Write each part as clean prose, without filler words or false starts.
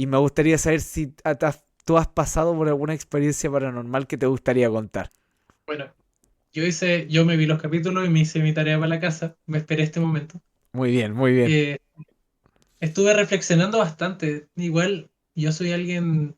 Y me gustaría saber si tú has pasado por alguna experiencia paranormal que te gustaría contar. Bueno, yo me vi los capítulos y me hice mi tarea para la casa, me esperé este momento. Muy bien, muy bien. Eh, Estuve reflexionando bastante. Igual yo soy alguien,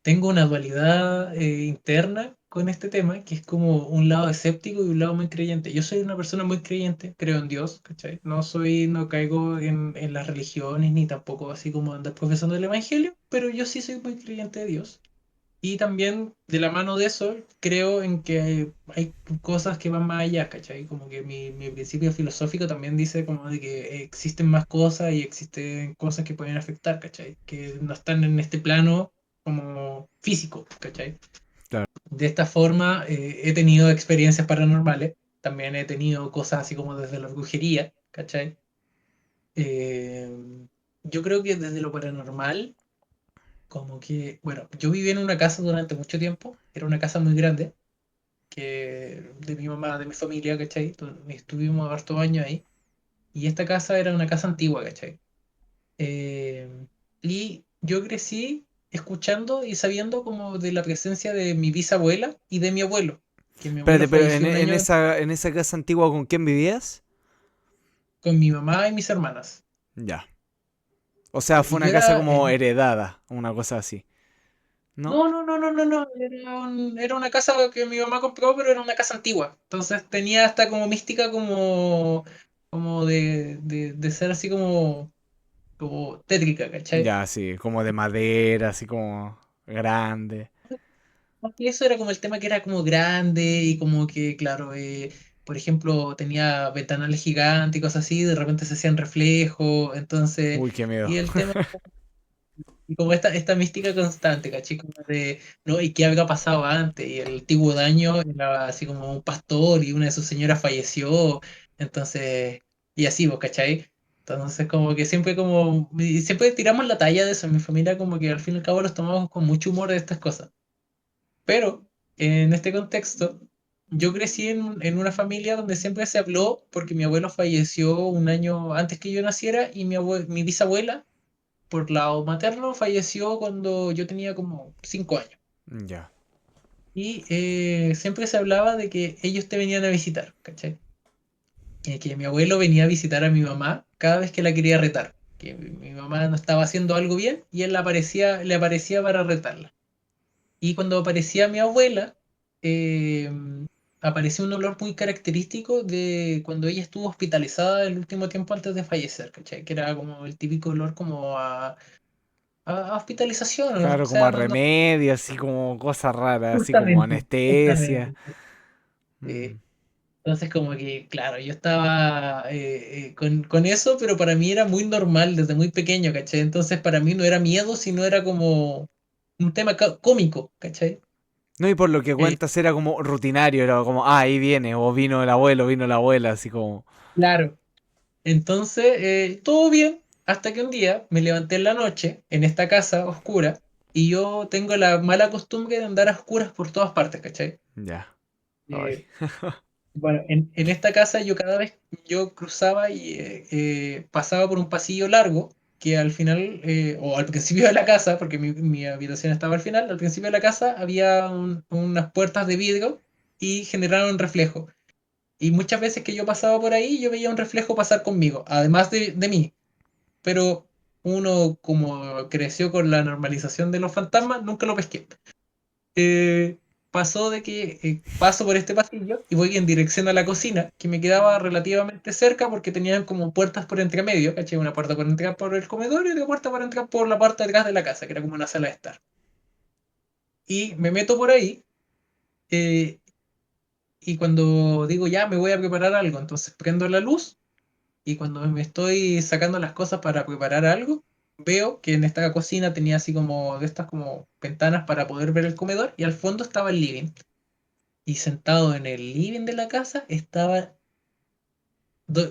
tengo una dualidad interna con este tema, que es como un lado escéptico y un lado muy creyente. Yo soy una persona muy creyente, creo en Dios, ¿cachai? No caigo en las religiones ni tampoco así como andar profesando el evangelio, pero yo sí soy muy creyente de Dios. Y también de la mano de eso, creo en que hay cosas que van más allá, ¿cachai? Como que mi principio filosófico también dice como de que existen más cosas y existen cosas que pueden afectar, ¿cachai? Que no están en este plano como físico, ¿cachai? Claro. De esta forma he tenido experiencias paranormales, también he tenido cosas así como desde la brujería, ¿cachai? Eh, yo creo que desde lo paranormal como que, bueno, yo viví en una casa durante mucho tiempo, era una casa muy grande, que de mi mamá, de mi familia, ¿cachai? Estuvimos hartos años ahí, y esta casa era una casa antigua, ¿cachai? Eh, y yo crecí escuchando y sabiendo como de la presencia de mi bisabuela y de mi abuelo, que mi abuelo Espérate, pero falleció un año en esa casa antigua, ¿con quién vivías? con mi mamá y mis hermanas. Ya. O sea, fue Y una yo casa era, como heredada, una cosa así. ¿No? no, era una casa que mi mamá compró, pero era una casa antigua. Entonces tenía hasta como mística como de ser así como tétrica, ¿cachai? Ya, sí, como de madera, así como grande. Y eso era como el tema que era como grande y como que, claro, por ejemplo, tenía ventanales gigantes y cosas así, de repente se hacían reflejos, entonces, Uy, qué miedo. y el tema y como esta mística constante, ¿cachai? Como de, ¿no? ¿Y qué había pasado antes? Y el antiguo daño era así como un pastor y una de sus señoras falleció, entonces, y así, ¿vos cachai? Entonces, y siempre tiramos la talla de eso, en mi familia como que al fin y al cabo los tomamos con mucho humor de estas cosas. Pero, en este contexto, yo crecí en una familia donde siempre se habló, porque mi abuelo falleció un año antes que yo naciera y mi bisabuela por lado materno falleció cuando yo tenía como 5 años. Ya. Y siempre se hablaba de que ellos te venían a visitar, ¿cachai? Que mi abuelo venía a visitar a mi mamá cada vez que la quería retar. Que mi mamá no estaba haciendo algo bien y él le aparecía para retarla. Y cuando aparecía mi abuela, eh, aparecía un olor muy característico de cuando ella estuvo hospitalizada el último tiempo antes de fallecer, ¿cachai? Que era como el típico olor como a hospitalización, ¿no? O Claro, como a sea, no, remedio, así como cosas raras, así como justamente, anestesia. justamente. Mm. Entonces, como que, claro, yo estaba con eso, pero para mí era muy normal desde muy pequeño, ¿cachai? Entonces, para mí no era miedo, sino era como un tema cómico, ¿cachai? No, y por lo que Eh, cuentas era como rutinario, era como, ah, ahí viene, o vino el abuelo, vino la abuela, así como, claro. Entonces, todo bien, hasta que un día me levanté en la noche, en esta casa oscura, y yo tengo la mala costumbre de andar a oscuras por todas partes, ¿cachai? ya. Ay. Eh, Bueno, en esta casa yo cada vez yo cruzaba y pasaba por un pasillo largo que al final, o al principio de la casa, porque mi habitación estaba al final, al principio de la casa había unas puertas de vidrio y generaron reflejo. Y muchas veces que yo pasaba por ahí, yo veía un reflejo pasar conmigo, además de mí. Pero uno, como creció con la normalización de los fantasmas, nunca lo pesqué. Pasó de que paso por este pasillo y voy en dirección a la cocina, que me quedaba relativamente cerca porque tenían como puertas por entre medio, ¿cachai? Una puerta por entrar por el comedor y otra puerta por entrar por la parte de atrás de la casa, que era como una sala de estar. Y me meto por ahí eh, y cuando digo ya me voy a preparar algo, entonces prendo la luz y cuando me estoy sacando las cosas para preparar algo, veo que en esta cocina tenía así como de estas como ventanas para poder ver el comedor y al fondo estaba el living. Y sentado en el living de la casa estaba,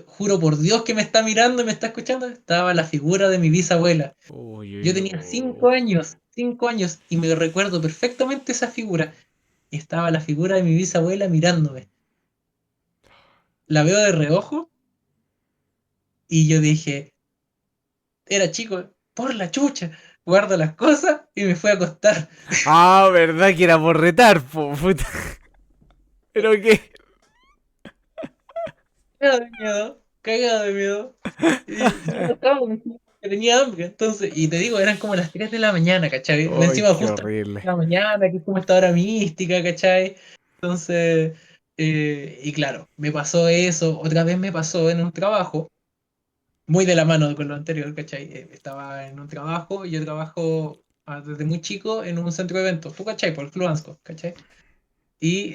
juro por Dios que me está mirando y me está escuchando, estaba la figura de mi bisabuela. Uy, Yo uy, tenía uy. 5 años, y me recuerdo perfectamente esa figura. Y estaba la figura de mi bisabuela mirándome. La veo de reojo y yo dije, era chico, por la chucha, guardo las cosas y me fui a acostar. Ah, verdad que era por retar, po, puta. Pero qué. Cagado de miedo, cagado de miedo. Y yo no estaba, que tenía hambre, entonces, y te digo, eran como las 3 de la mañana, ¿cachai? Ay, Encima qué justo a las 3 horrible. de la mañana, que es como esta hora mística, ¿cachai? Entonces, y claro, me pasó eso, otra vez me pasó en un trabajo, muy de la mano con lo anterior, ¿cachai? Estaba en un trabajo, yo trabajo desde muy chico en un centro de eventos, ¿tú cachai? Por el Club Ansco, ¿cachai? Y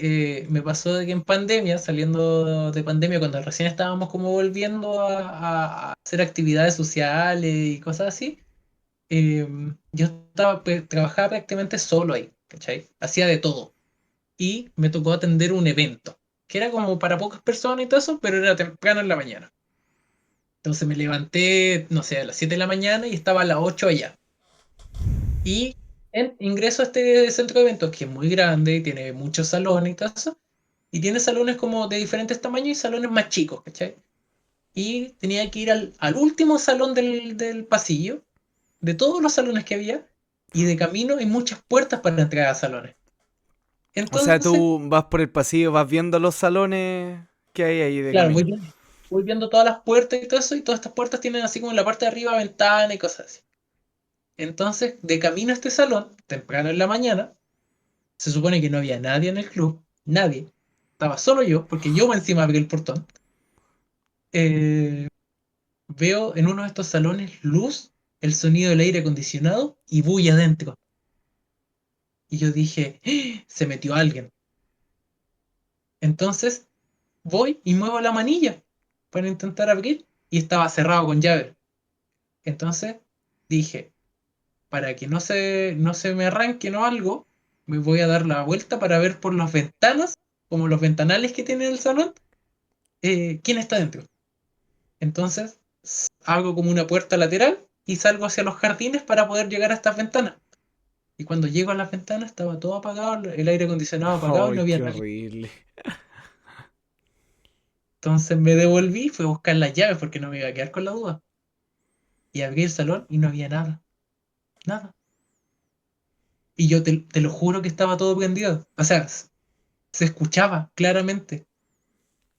me pasó de que en pandemia, saliendo de pandemia, cuando recién estábamos como volviendo a hacer actividades sociales y cosas así, eh, yo estaba, trabajaba prácticamente solo ahí, ¿cachai? Hacía de todo. Y me tocó atender un evento, que era como para pocas personas y todo eso, pero era temprano en la mañana. Entonces me levanté, no sé, a las 7 de la mañana y estaba a las 8 allá. Y ingreso a este centro de eventos, que es muy grande y tiene muchos salones y todo eso. Y tiene salones como de diferentes tamaños y salones más chicos, ¿cachai? Y tenía que ir al último salón del pasillo, de todos los salones que había, y de camino hay muchas puertas para entrar a salones. O sea, Entonces, tú vas por el pasillo, vas viendo los salones que hay ahí de claro, camino. voy viendo todas las puertas y todo eso, y todas estas puertas tienen así como en la parte de arriba ventana y cosas así. Entonces, de camino a este salón, temprano en la mañana, se supone que no había nadie en el club, nadie. Estaba solo yo, porque yo encima abrí el portón. Eh, Veo en uno de estos salones luz, el sonido del aire acondicionado y bulla adentro. Y yo dije, "¡Ah! Se metió alguien". Entonces voy y muevo la manilla para intentar abrir y estaba cerrado con llave. Entonces dije, para que no se me arranque o algo, me voy a dar la vuelta para ver por las ventanas, como los ventanales que tiene el salón, quién está dentro. Entonces hago como una puerta lateral y salgo hacia los jardines para poder llegar a estas ventanas. Y cuando llego a las ventanas estaba todo apagado, el aire acondicionado apagado y no Ay, había qué nadie. horrible. Entonces me devolví, fui a buscar las llaves porque no me iba a quedar con la duda. Y abrí el salón y no había nada, nada. Y yo te lo juro que estaba todo prendido. O sea, se escuchaba claramente.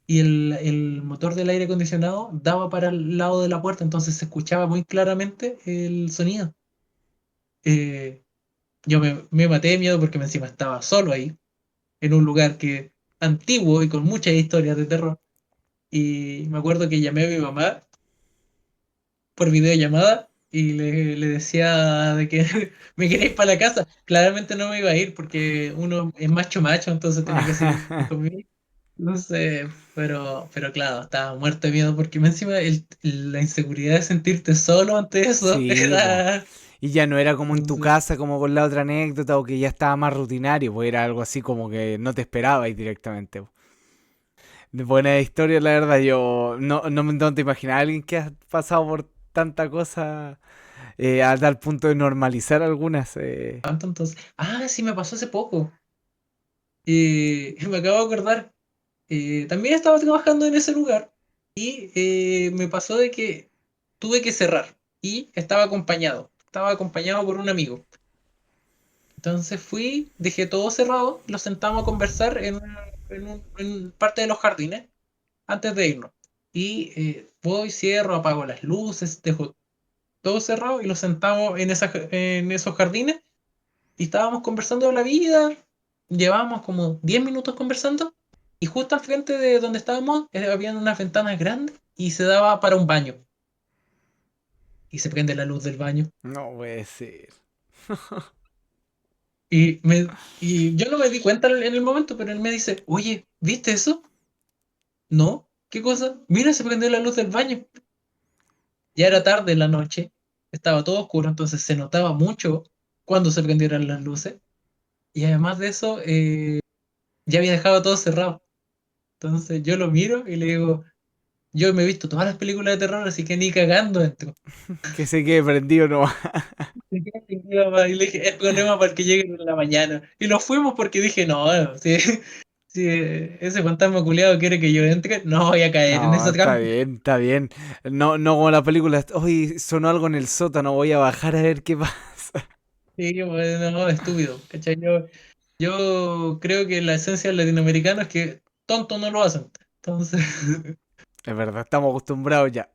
Y el motor del aire acondicionado daba para el lado de la puerta, entonces se escuchaba muy claramente el sonido. Eh, yo me maté de miedo porque encima estaba solo ahí, en un lugar que antiguo y con muchas historias de terror. Y me acuerdo que llamé a mi mamá por videollamada y le decía de que me quería ir para la casa. Claramente no me iba a ir porque uno es macho macho, entonces tenía que seguir conmigo. No sé, pero claro, estaba muerto de miedo porque encima la inseguridad de sentirte solo ante eso Sí, po. era... Y ya no era como en tu Entonces, casa, como con la otra anécdota, o que ya estaba más rutinario, pues era algo así como que no te esperabais directamente, po. De buena historia, la verdad, yo no te imaginas a alguien que ha pasado por tanta cosa a tal punto de normalizar algunas. sí me pasó hace poco. Y me acabo de acordar. También estaba trabajando en ese lugar y me pasó de que tuve que cerrar y estaba acompañado. Estaba acompañado por un amigo. Entonces fui, dejé todo cerrado, lo sentamos a conversar en parte de los jardines antes de irnos. Y voy, cierro, apago las luces, dejo todo cerrado y lo sentamos en esos jardines y estábamos conversando de la vida. Llevábamos como 10 minutos conversando y justo al frente de donde estábamos había unas ventanas grandes y se daba para un baño. Y se prende la luz del baño. No puede ser. Y yo no me di cuenta en el momento, pero él me dice, oye, ¿viste eso? No, ¿qué cosa? Mira, se prendió la luz del baño. Ya era tarde en la noche, estaba todo oscuro, entonces se notaba mucho cuando se prendieran las luces. Y además de eso, ya había dejado todo cerrado. Entonces yo lo miro y le digo, yo me he visto todas las películas de terror, así que ni cagando entro. Que se quede prendido nomás. Y le dije, es problema para que lleguen en la mañana. Y nos fuimos porque dije, no, sí, Si ese fantasma culiado quiere que yo entre, no voy a caer en No, esa está trampa. bien, está bien. No, no como la película. Hoy sonó algo en el sótano, voy a bajar a ver qué pasa. Sí, pues, no, estúpido, ¿cachai? Yo creo que la esencia del latinoamericano es que tonto no lo hacen. Entonces, Es verdad, estamos acostumbrados ya.